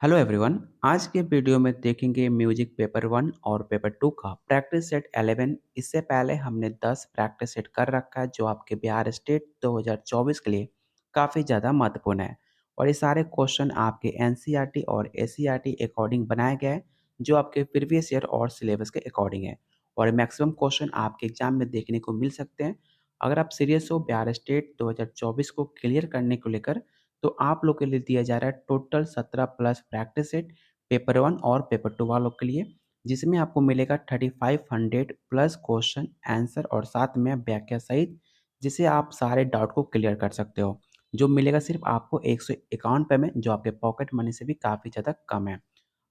Hello everyone. आज के video में देखेंगे म्यूजिक पेपर 1 और पेपर 2 का प्रैक्टिस सेट 11। इससे पहले हमने 10 प्रैक्टिस सेट कर रखा है जो आपके बिहार स्टेट 2024 के लिए काफ़ी ज़्यादा महत्वपूर्ण है। और ये सारे क्वेश्चन आपके एनसीईआरटी और एससीईआरटी अकॉर्डिंग बनाए गए हैं, जो आपके प्रीवियस ईयर और सिलेबस के अकॉर्डिंग है। और मैक्सिमम क्वेश्चन आपके एग्जाम में देखने को मिल सकते हैं। अगर आप सीरियस हो बिहार स्टेट 2024 को क्लियर करने को लेकर, तो आप लोग के लिए दिया जा रहा है total 17 plus practice set paper 1 और पेपर 2 वालों के लिए, जिसमें आपको मिलेगा 3500 प्लस क्वेश्चन आंसर और साथ में व्याख्या सहित, जिसे आप सारे डाउट को क्लियर कर सकते हो। जो मिलेगा सिर्फ आपको 151 में, जो आपके पॉकेट मनी से भी काफ़ी ज़्यादा कम है।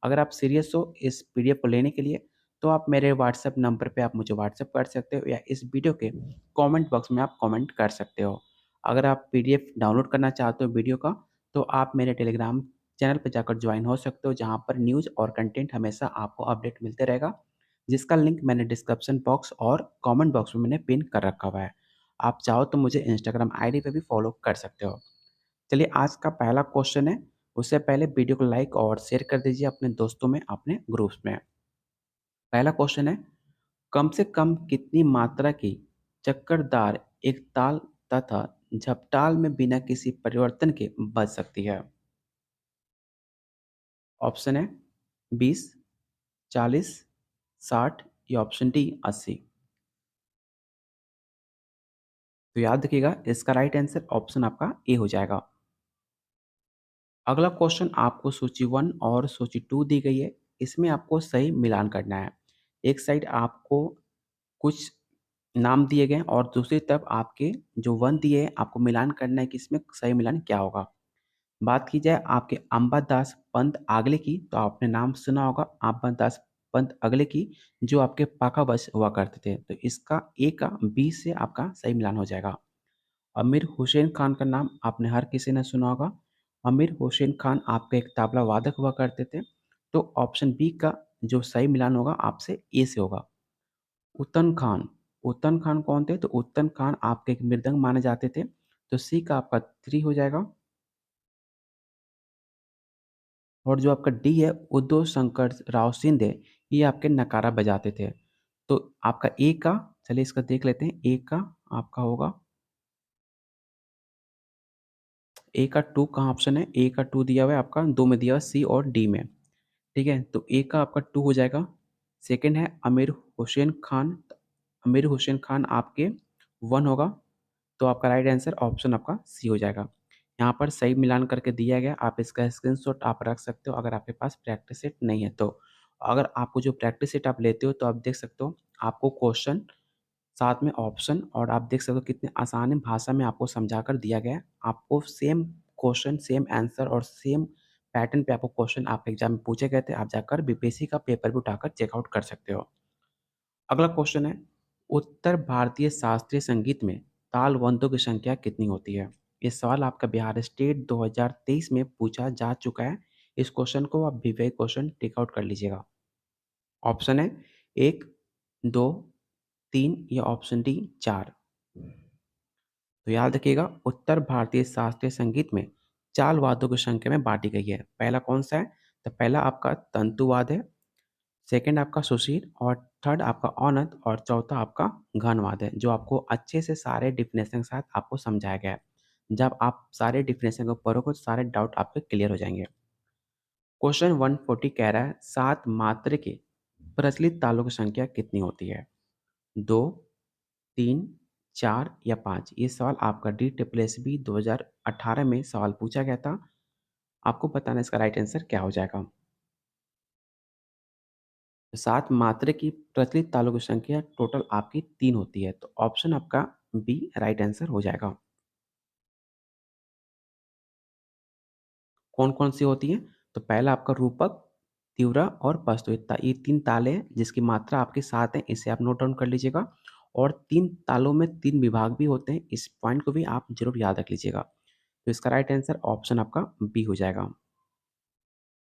अगर आप सीरियस हो इस पीडीएफ को लेने के लिए, तो आप मेरे व्हाट्सएप नंबर पे आप मुझे व्हाट्सएप कर सकते हो या इस वीडियो के कमेंट बॉक्स में आप कमेंट कर सकते हो। अगर आप पीडीएफ डाउनलोड करना चाहते हो वीडियो का, तो आप मेरे टेलीग्राम चैनल पे जाकर ज्वाइन हो सकते हो, जहाँ पर न्यूज़ और कंटेंट हमेशा आपको अपडेट मिलते रहेगा, जिसका लिंक मैंने डिस्क्रिप्शन बॉक्स और कमेंट बॉक्स में मैंने पिन कर रखा हुआ है। आप चाहो तो मुझे इंस्टाग्राम आईडी पे भी फॉलो कर सकते हो। चलिए आज का पहला क्वेश्चन है। उससे पहले वीडियो को लाइक और शेयर कर दीजिए अपने दोस्तों में, अपने ग्रुप्स में। पहला क्वेश्चन है, कम से कम कितनी मात्रा की चक्करदार एक ताल तथा झपटाल में बिना किसी परिवर्तन के बज सकती है? ऑप्शन है 20, 40, 60 या ऑप्शन डी 80। तो याद रखिएगा, इसका राइट आंसर ऑप्शन आपका ए हो जाएगा। अगला क्वेश्चन आपको सूची 1 और सूची 2 दी गई है। इसमें आपको सही मिलान करना है। एक साइड आपको कुछ नाम दिए गए हैं और दूसरी तरफ आपके जो 1 दिए हैं, आपको मिलान करना है कि इसमें सही मिलान क्या होगा। बात की जाए आपके अंबादास पंत अगले की, तो आपने नाम सुना होगा अंबादास पंत अगले की, जो आपके पाका बस हुआ करते थे। तो इसका ए का बी से आपका सही मिलान हो जाएगा। अमीर हुसैन खान का नाम आपने हर किसी ने सुना होगा। अमीर हुसैन खान आपके एक तबला वादक हुआ करते थे। तो ऑप्शन बी का जो सही मिलान होगा आपसे ए से होगा। उतन खान, उतन खान कौन थे? तो उतन खान आपके एक मृदंग माने जाते थे। तो सी का आपका 3 हो जाएगा। और जो आपका डी है, उद्धव शंकर राव शिंदे, ये आपके नगाड़ा बजाते थे। तो आपका ए का, चलिए इसका देख लेते हैं। ए का आपका होगा, ए का 2 कहाँ ऑप्शन है? ए का 2 दिया हुआ है आपका, 2 में दिया हुआ है सी और डी में। ठीक है, तो ए का आपका 2 हो जाएगा। सेकंड है अमीर हुसैन खान, अमीर हुसैन खान आपके 1 होगा। तो आपका राइट आंसर ऑप्शन आपका सी हो जाएगा। यहाँ पर सही मिलान करके दिया गया, आप इसका स्क्रीनशॉट आप रख सकते हो अगर आपके पास प्रैक्टिस सेट नहीं है तो। अगर आपको जो प्रैक्टिस सेट आप लेते हो, तो आप देख सकते हो आपको क्वेश्चन, साथ में ऑप्शन, और आप देख सकते हो कितने आसान भाषा में आपको समझा कर दिया गया है। आपको सेम क्वेश्चन, सेम आंसर और सेम पैटर्न पे आपको क्वेश्चन आपके एग्जाम में पूछे गए थे। आप जाकर बीपीएससी का पेपर भी उठाकर चेकआउट कर सकते हो। अगला क्वेश्चन है, उत्तर भारतीय शास्त्रीय संगीत में तालबंधों की संख्या कितनी होती है? ये सवाल आपका बिहार स्टेट 2023 में पूछा जा चुका है। इस क्वेश्चन को आप वीवीआई क्वेश्चन टिक आउट कर लीजिएगा। ऑप्शन है 1, 2, 3 या ऑप्शन डी 4। तो याद रखिएगा, उत्तर भारतीय शास्त्रीय संगीत में चाल वाद्यों की संख्या में बांटी गई है। पहला कौन सा है? तो पहला आपका तंतुवाद है, सेकंड आपका सुशील, और थर्ड आपका औनत, और चौथा आपका घनवाद है, जो आपको अच्छे से सारे डिफिनेशन के साथ आपको समझाया गया है। जब आप सारे डिफिनेशन को पढ़ोगे, तो सारे डाउट आपके क्लियर हो जाएंगे। क्वेश्चन 140 कह रहा है, 7 मात्रा के प्रचलित तालों की संख्या कितनी होती है? 2, 3, 4 या 5। ये सवाल आपका डी ट्रिपल एस बी 2018 में सवाल पूछा गया था। आपको बताना इसका राइट आंसर क्या हो जाएगा। 7 मात्रा की प्रचलित तालों की संख्या टोटल आपकी 3 होती है। तो ऑप्शन आपका बी राइट आंसर हो जाएगा। कौन-कौन सी होती हैं? तो पहला आपका रूपक, तीव्रा और पस्तु, ये 3 ताले हैं जिसकी मात्रा आपकी 7 है। इसे आप नोट डाउन कर लीजिएगा। और 3 तालों में 3 विभाग भी होते हैं। इस पॉइंट को भी आप ज़रूर याद रख लीजिएगा। तो इसका राइट आंसर ऑप्शन आपका बी हो जाएगा।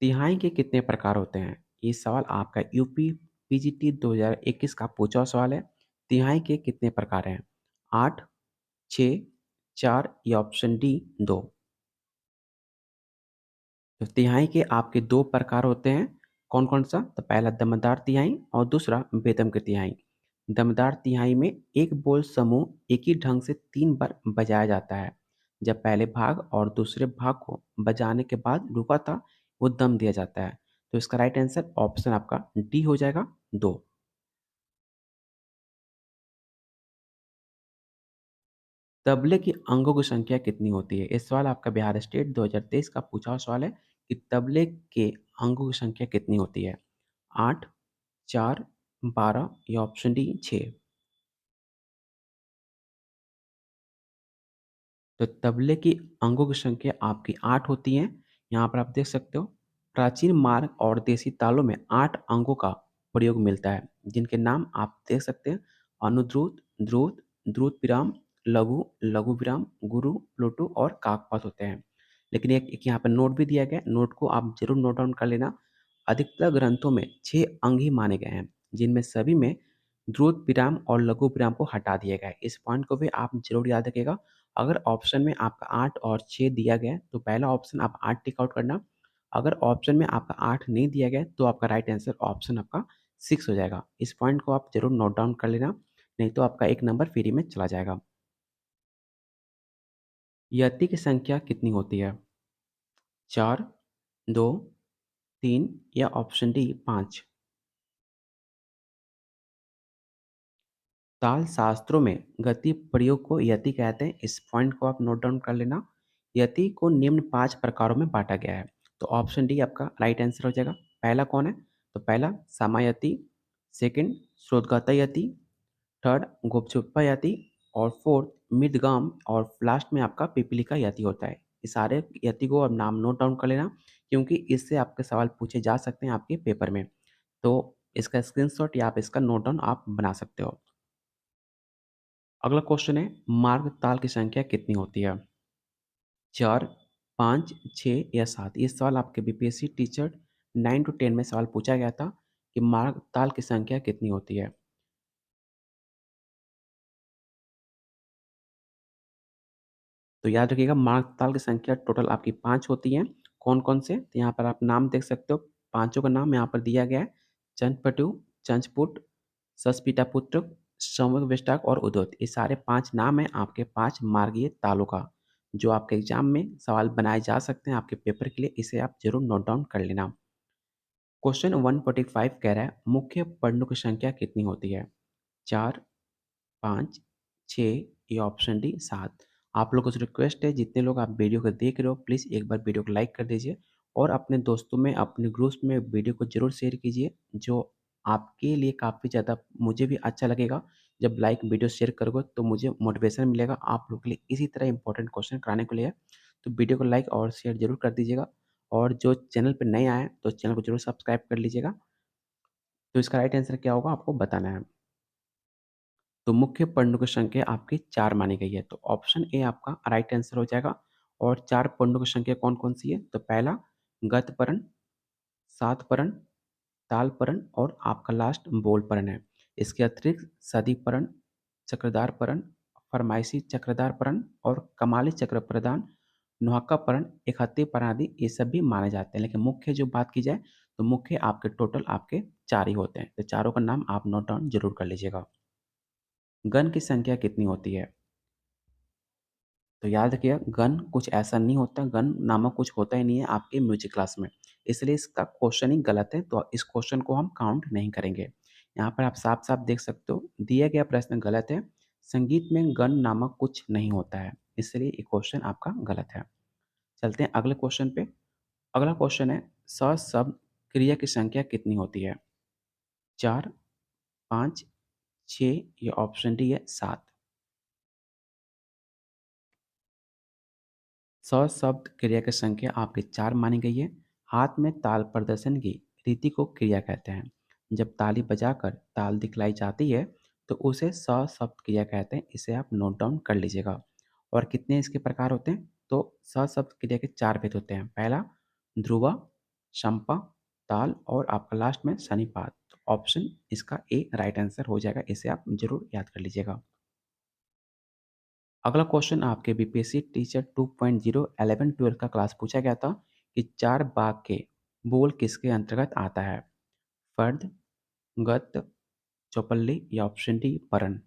तिहाई के कितने प्रकार होते हैं? ये सवाल आपका यूपी पीजीटी 2021 का पूछा हुआ सवाल है। तिहाई के कितने प्रकार हैं? 8, 6, 4 या ऑप्शन डी 2। तो तिहाई के आपके 2 प्रकार होते हैं, कौन-कौन सा? तो पहला दमदार तिहाई और दूसरा बेदम के तिहाई। दमदार तिहाई में एक बोल समूह एक ही ढंग से 3 बार बजाया जाता है। जब पहले भाग और दूसरे भाग को बजाने के बाद रुका था, वो दम दिया जाता है। तो इसका राइट आंसर ऑप्शन आपका डी हो जाएगा 2। तबले की अंगों की संख्या कितनी होती है? ये सवाल आपका बिहार स्टेट 2023 का पूछा हुआ सवाल है कि तबले के अंगों की संख्या कितनी होती है? 8, 4, 12 या ऑप्शन डी 6। तो तबले की अंगों की संख्या आपकी 8 होती है। यहाँ पर आप देख सकते हो, प्राचीन मार्ग और देसी तालों में 8 अंगों का प्रयोग मिलता है, जिनके नाम आप देख सकते हैं अनुद्रुत, द्रुत, द्रुत विराम, लघु, लघु विराम, गुरु, प्लुटु और काकपद होते हैं। लेकिन एक यहाँ पे नोट भी दिया गया है, नोट को आप ज़रूर नोट डाउन कर लेना। अधिकतर ग्रंथों में 6 अंग ही माने गए हैं, जिनमें सभी में द्रुत विराम और लघु विराम को हटा दिया गया है। इस पॉइंट को भी आप ज़रूर याद रखिएगा। अगर ऑप्शन में आपका 8 और 6 दिया गया है, तो पहला ऑप्शन आप 8 टिक आउट करना। अगर ऑप्शन में आपका 8 नहीं दिया गया है, तो आपका राइट आंसर ऑप्शन आपका 6 हो जाएगा। इस पॉइंट को आप ज़रूर नोट डाउन कर लेना, नहीं तो आपका 1 नंबर फ्री में चला जाएगा। यति की संख्या कितनी होती है? 4, 2, 3 या ऑप्शन डी 5? ताल शास्त्रों में गति प्रयोग को यति कहते हैं। इस पॉइंट को आप नोट डाउन कर लेना। यति को निम्न 5 प्रकारों में बाँटा गया है। तो ऑप्शन डी आपका राइट आंसर हो जाएगा। पहला कौन है? तो पहला सामायति, सेकंड श्रोतगत यति, थर्ड गुपचुप्पा यति और फोर्थ मृदगम और लास्ट में आपका पिपीलिका यति होता है। ये सारे यति को आप नाम नोट डाउन कर लेना, क्योंकि इससे आपके सवाल पूछे जा सकते हैं आपके पेपर में। तो इसका स्क्रीनशॉट या आप इसका नोट डाउन आप बना सकते हो। अगला क्वेश्चन है, मार्ग ताल की संख्या कितनी होती है? 4, 5, 6 या 7? ये सवाल आपके बीपीएससी टीचर 9 टू 10 में सवाल पूछा गया था कि मार्ग ताल की संख्या कितनी होती है? तो याद रखिएगा, मार्ग ताल की संख्या टोटल आपकी 5 होती हैं। कौन-कौन से? तो यहाँ पर आप नाम देख सकते हो, पाँचों का नाम यहाँ पर दिया गया है। चंचपटु, चंचपुट, सस्पिटापुत्र, संवग-विष्टाक और उद्धत। ये सारे 5 नाम हैं आपके 5 मार्गीय तालों का, जो आपके एग्ज़ाम में सवाल बनाए जा सकते हैं आपके पेपर के लिए। इसे आप ज़रूर नोट डाउन कर लेना। क्वेश्चन 145 कह रहा है, मुख्य पन्नों की संख्या कितनी होती है? 4, 5, 6 या ऑप्शन डी 7? आप लोगों से रिक्वेस्ट है, जितने लोग आप वीडियो को देख रहे हो, प्लीज़ एक बार वीडियो को लाइक कर दीजिए और अपने दोस्तों में, अपने ग्रुप्स में वीडियो को ज़रूर शेयर कीजिए, जो आपके लिए काफ़ी ज़्यादा, मुझे भी अच्छा लगेगा। जब लाइक वीडियो शेयर करोगे तो मुझे मोटिवेशन मिलेगा आप लोग के लिए इसी तरह इंपॉर्टेंट क्वेश्चन कराने के लिए। तो वीडियो को लाइक और शेयर ज़रूर कर दीजिएगा और जो चैनल पे नए आए हैं, तो चैनल को ज़रूर सब्सक्राइब कर लीजिएगा। तो इसका राइट आंसर क्या होगा आपको बताना है। तो मुख्य पन्नों की संख्या आपकी 4 मानी गई है। तो ऑप्शन ए आपका राइट आंसर हो जाएगा। और 4 पन्नों की संख्या कौन-कौन सी है? तो पहला गतपरण, सातपरण, तालपरण और आपका लास्ट बोलपरण है। इसके अतिरिक्त सदीपरण, चक्रधारपरण, फरमाइशी चक्रधारपरण और कमाली चक्रप्रधान, नुहक्कापरण, इकहत्तीपरण आदि ये सब भी माने जाते हैं। लेकिन मुख्य जो बात की जाए, तो मुख्य आपके टोटल आपके 4 ही होते हैं। तो चारों का नाम आप नोट डाउन ज़रूर कर लीजिएगा। गण की संख्या कितनी होती है? तो याद रखिएगा, गण कुछ ऐसा नहीं होता, गण नामक कुछ होता ही नहीं है आपके म्यूजिक क्लास में। इसलिए इसका क्वेश्चन ही गलत है, तो इस क्वेश्चन को हम काउंट नहीं करेंगे। यहाँ पर आप साफ-साफ देख सकते हो, दिया गया प्रश्न गलत है। संगीत में गण नामक कुछ नहीं होता है, इसलिए ये क्वेश्चन आपका गलत है। चलते हैं अगले क्वेश्चन पे। अगला क्वेश्चन है, सशब्द क्रिया की संख्या कितनी होती है? 4, 5, 6 या ऑप्शन डी है 7? सशब्द क्रिया की संख्या आपकी 4 मानी गई है। हाथ में ताल प्रदर्शन की रीति को क्रिया कहते हैं। जब ताली बजाकर ताल दिखलाई जाती है, तो उसे सशब्द क्रिया कहते हैं। इसे आप नोट डाउन कर लीजिएगा। और कितने इसके प्रकार होते हैं? तो सशब्द क्रिया के 4 भेद होते हैं। पहला ध्रुवा, शंपा, ताल और आपका लास्ट में सनिपात। तो ऑप्शन इसका ए राइट आंसर हो जाएगा। इसे आप ज़रूर याद कर लीजिएगा। अगला क्वेश्चन आपके बीपीएससी टीचर 2.0 11-12 का क्लास पूछा गया था कि चार बाग के बोल किसके अंतर्गत आता है? फर्द, गद्य, चौपल्ली या ऑप्शन डी परण।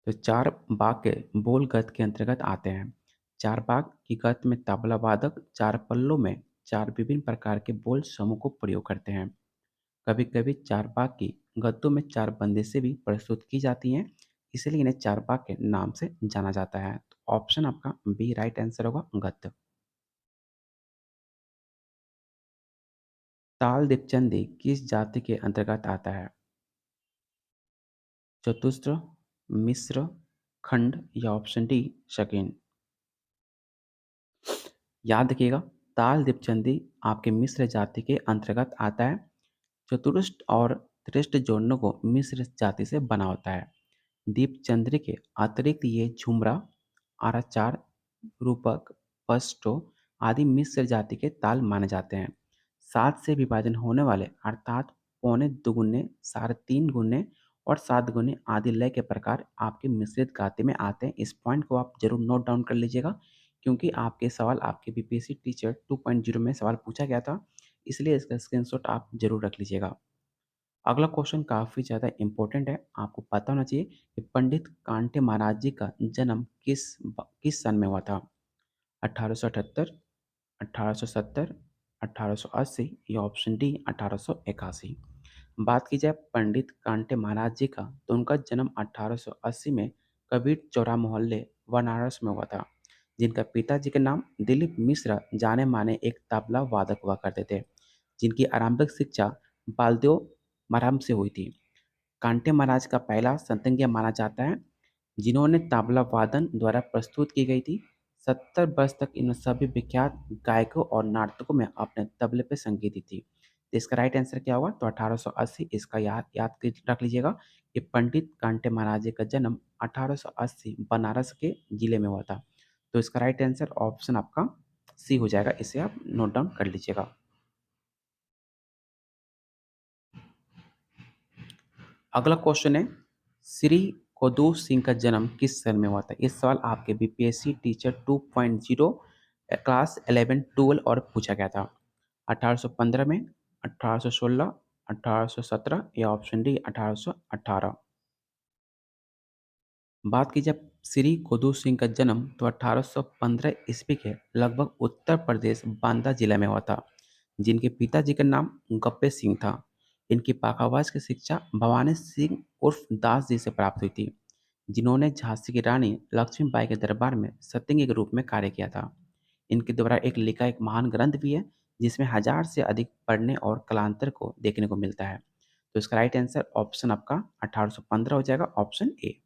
तो चार बाग के बोल गद्य के अंतर्गत आते हैं। चार बाग की गद्य में तबला वादक चार पल्लों में चार विभिन्न प्रकार के बोल समूह को प्रयोग करते हैं। कभी कभी चार बाग की गद्यों में चार बंदिशें भी प्रस्तुत की जाती हैं, इसलिए इन्हें चार बाग के नाम से जाना जाता है। तो ऑप्शन आपका बी राइट आंसर होगा, गद्य। ताल दीपचंदी किस जाति के अंतर्गत आता है? चतुस्र, मिश्र, खंड या ऑप्शन डी शकीन। याद रखिएगा, ताल दीपचंदी आपके मिश्र जाति के अंतर्गत आता है। चतुष्ट और त्रिष्ट जोड़नों को मिश्र जाति से बना होता है। दीपचंद्री के अतिरिक्त ये झुमरा, आराचार, रूपक, पष्टो आदि मिश्र जाति के ताल माने जाते हैं। सात से विभाजन होने वाले अर्थात पौने दुगुने, साढ़े तीन गुने और सात गुने आदि लय के प्रकार आपके मिश्रित गाते में आते हैं। इस पॉइंट को आप जरूर नोट डाउन कर लीजिएगा, क्योंकि आपके सवाल आपके बीपीएससी टीचर 2.0 में सवाल पूछा गया था, इसलिए इसका स्क्रीनशॉट आप जरूर रख लीजिएगा। अगला क्वेश्चन काफ़ी ज़्यादा इम्पोर्टेंट है। आपको पता होना चाहिए कि पंडित कांटे महाराज जी का जन्म किस सन में हुआ था? 1878, 1870, 1880 या ऑप्शन डी 1881। बात की जाए पंडित कांटे महाराज जी का, तो उनका जन्म 1880 में कबीर चौरा मोहल्ले बनारस में हुआ था। जिनका पिताजी के नाम दिलीप मिश्रा जाने माने एक तबला वादक हुआ करते थे, जिनकी आरंभिक शिक्षा बालदेव मरहम से हुई थी। कांटे महाराज का पहला संतज्ञ माना जाता है, जिन्होंने तबला वादन द्वारा प्रस्तुत की गई थी। 70 वर्ष तक इन सभी विख्यात गायकों और नर्तकों में अपने तबले पर संगीत दी थी। तो इसका राइट आंसर क्या होगा? तो 1880 इसका याद याद रख लीजिएगा कि पंडित कांटे महाराज जी का जन्म 1880 बनारस के जिले में हुआ था। तो इसका राइट आंसर ऑप्शन आपका सी हो जाएगा, इसे आप नोट डाउन कर लीजिएगा। अगला क्वेश्चन है, श्री कदूर सिंह का जन्म किस सन में हुआ था? इस सवाल आपके बीपीएससी टीचर 2.0 क्लास 11 12 और पूछा गया था। 1815 में, 1816, 1817 या ऑप्शन डी 1818। बात की जाए श्री गोदू सिंह का जन्म, तो 1815 ईस्वी के लगभग उत्तर प्रदेश बांदा जिला में हुआ था, जिनके पिताजी का नाम गप्पे सिंह था। इनकी पाखावाज की शिक्षा भवानी सिंह उर्फ दास जी से प्राप्त हुई थी, जिन्होंने झांसी की रानी लक्ष्मीबाई के दरबार में सत्यंगी के रूप में कार्य किया था। इनके द्वारा एक लिखा एक महान ग्रंथ भी है, जिसमें 1000 से अधिक पढ़ने और कलांतर को देखने को मिलता है। तो इसका राइट आंसर ऑप्शन आपका 1815 हो जाएगा, ऑप्शन ए।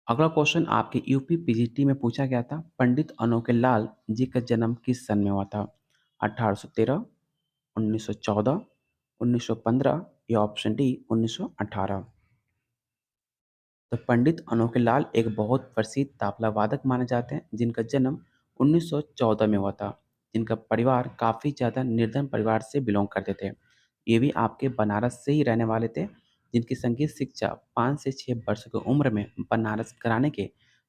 अगला क्वेश्चन आपके यूपी पीजीटी में पूछा गया था, पंडित अनोखे लाल जी का जन्म किस सन में हुआ था? 1813, 1914, 1915 या ऑप्शन डी 1918। तो पंडित अनोखे लाल एक बहुत प्रसिद्ध तबला वादक माने जाते हैं, जिनका जन्म 1914 में हुआ था। जिनका परिवार काफ़ी ज़्यादा निर्धन परिवार से बिलोंग करते थे। ये भी आपके बनारस से ही रहने वाले थे, जिनकी संगीत शिक्षा 5 से 6 वर्ष की उम्र में बनारस घराने के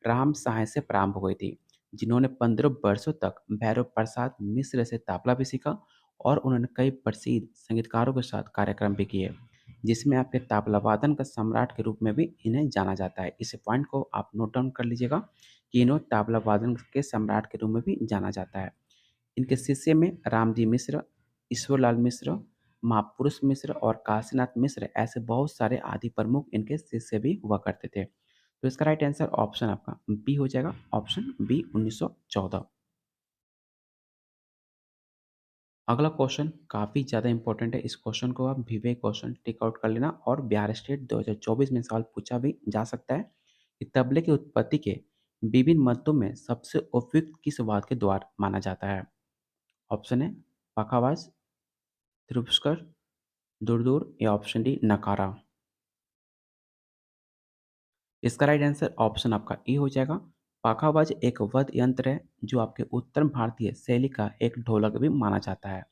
राम सहाय से प्रारंभ हुई थी, जिन्होंने 15 वर्षों तक भैरव प्रसाद मिश्र से तबला भी सीखा और उन्होंने कई प्रसिद्ध संगीतकारों के साथ कार्यक्रम भी किए, जिसमें आपके तबला वादन का सम्राट के रूप में भी इन्हें जाना जाता है। इस पॉइंट को आप नोट डाउन कर लीजिएगा कि इन्हें तबला वादन के सम्राट के रूप में भी जाना जाता है। इनके शिष्य में रामजी मिश्र, ईश्वरलाल मिश्र, महापुरुष मिश्र और काशीनाथ मिश्र ऐसे बहुत सारे आदि प्रमुख इनके शिष्य भी हुआ करते थे। तो इसका राइट आंसर ऑप्शन आपका बी हो जाएगा, ऑप्शन बी 1914। अगला क्वेश्चन काफ़ी ज़्यादा इंपॉर्टेंट है। इस क्वेश्चन को आप विवेक क्वेश्चन टिक आउट कर लेना, और बिहार स्टेट 2024 में सवाल पूछा भी जा सकता है कि तबले की उत्पत्ति के विभिन्न मतों में सबसे उपयुक्त किस वाद्य के द्वारा माना जाता है? ऑप्शन है पखावाज, त्रिपुष्कर, दुरदुर या ऑप्शन डी नकारा। इसका राइट आंसर ऑप्शन आपका ए हो जाएगा। पाखावाज एक वाद्य यंत्र है, जो आपके उत्तर भारतीय शैली का एक ढोलक भी माना जाता है,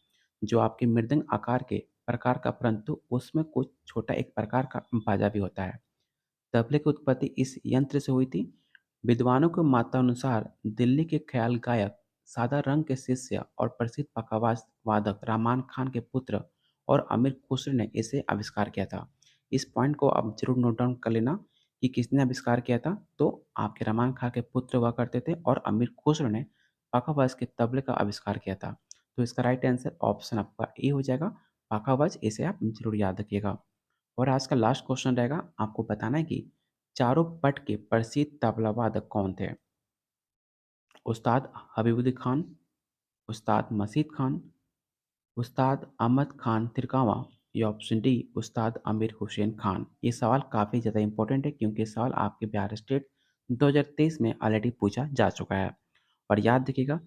जो आपके मृदंग आकार के प्रकार का, परंतु उसमें कुछ छोटा एक प्रकार का बाजा भी होता है। तबले की उत्पत्ति इस यंत्र से हुई थी। विद्वानों के मतानुसार दिल्ली के ख्याल गायक, सादा रंग के शिष्य और प्रसिद्ध पखावज वादक रहमान खान के पुत्र और अमीर खुसरो ने इसे आविष्कार किया था। इस पॉइंट को आप ज़रूर नोट डाउन कर लेना कि किसने आविष्कार किया था। तो आपके रहमान खान के पुत्र हुआ करते थे और अमीर खुसरो ने पखावज के तबले का आविष्कार किया था। तो इसका राइट आंसर ऑप्शन आपका ए हो जाएगा, पखावज। इसे आप ज़रूर याद रखिएगा। और आज का लास्ट क्वेश्चन रहेगा, आपको बताना है कि चारों पट के प्रसिद्ध तबला वादक कौन थे? उस्ताद हबीबुद्दीन खान, उस्ताद मसीद खान, उस्ताद अहमद खान तिरकावा या ऑप्शन डी उस्ताद अमीर हुसैन खान। ये सवाल काफ़ी ज़्यादा इंपॉर्टेंट है क्योंकि ये सवाल आपके बिहार स्टेट 2023 में ऑलरेडी पूछा जा चुका है। और याद रखिएगा,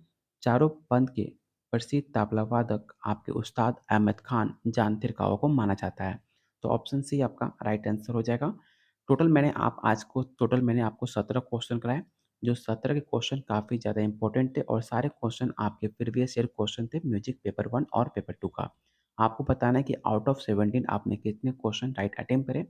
चारों पंथ के प्रसिद्ध तबला वादक आपके उस्ताद अहमद खान जान तिरकावा को माना जाता है। तो ऑप्शन सी आपका राइट आंसर हो जाएगा। टोटल मैंने आपको 17 क्वेश्चन कराए, जो 17 के क्वेश्चन काफ़ी ज़्यादा इंपॉर्टेंट थे और सारे क्वेश्चन आपके प्रीवियस ईयर क्वेश्चन थे म्यूजिक पेपर 1 और पेपर 2 का। आपको बताना है कि आउट ऑफ 17 आपने कितने क्वेश्चन राइट अटेम्प्ट करे।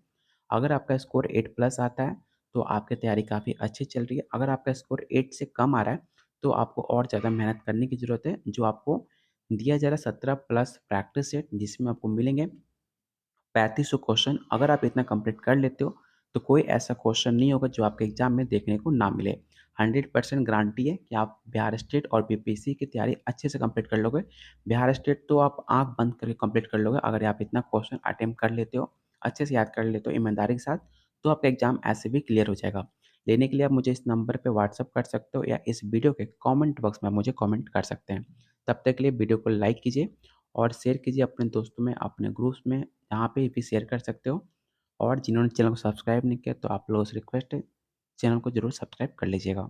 अगर आपका स्कोर 8 प्लस आता है तो आपकी तैयारी काफ़ी अच्छी चल रही है। अगर आपका स्कोर 8 से कम आ रहा है तो आपको और ज़्यादा मेहनत करने की ज़रूरत है। जो आपको दिया जा रहा है 17 प्लस प्रैक्टिस सेट, जिसमें आपको मिलेंगे 3500 क्वेश्चन। अगर आप इतना कंप्लीट कर लेते हो तो कोई ऐसा क्वेश्चन नहीं होगा जो आपके एग्जाम में देखने को ना मिले। 100% गारंटी है कि आप बिहार स्टेट और बीपीएससी की तैयारी अच्छे से कंप्लीट कर लोगे। बिहार स्टेट तो आप आंख बंद करके कंप्लीट कर लोगे अगर आप इतना क्वेश्चन अटेम्प्ट कर लेते हो, अच्छे से याद कर लेते हो ईमानदारी के साथ, तो आपका एग्जाम ऐसे भी क्लियर हो जाएगा। लेने के लिए आप मुझे इस नंबर पर व्हाट्सअप कर सकते हो या इस वीडियो के कॉमेंट बॉक्स में आप मुझे कॉमेंट कर सकते हैं। तब तक के लिए वीडियो को लाइक कीजिए और शेयर कीजिए अपने दोस्तों में, अपने ग्रुप्स में, यहाँ पे भी शेयर कर सकते हो। और जिन्होंने चैनल को सब्सक्राइब नहीं किया तो आप लोगों से रिक्वेस्ट है, चैनल को ज़रूर सब्सक्राइब कर लीजिएगा।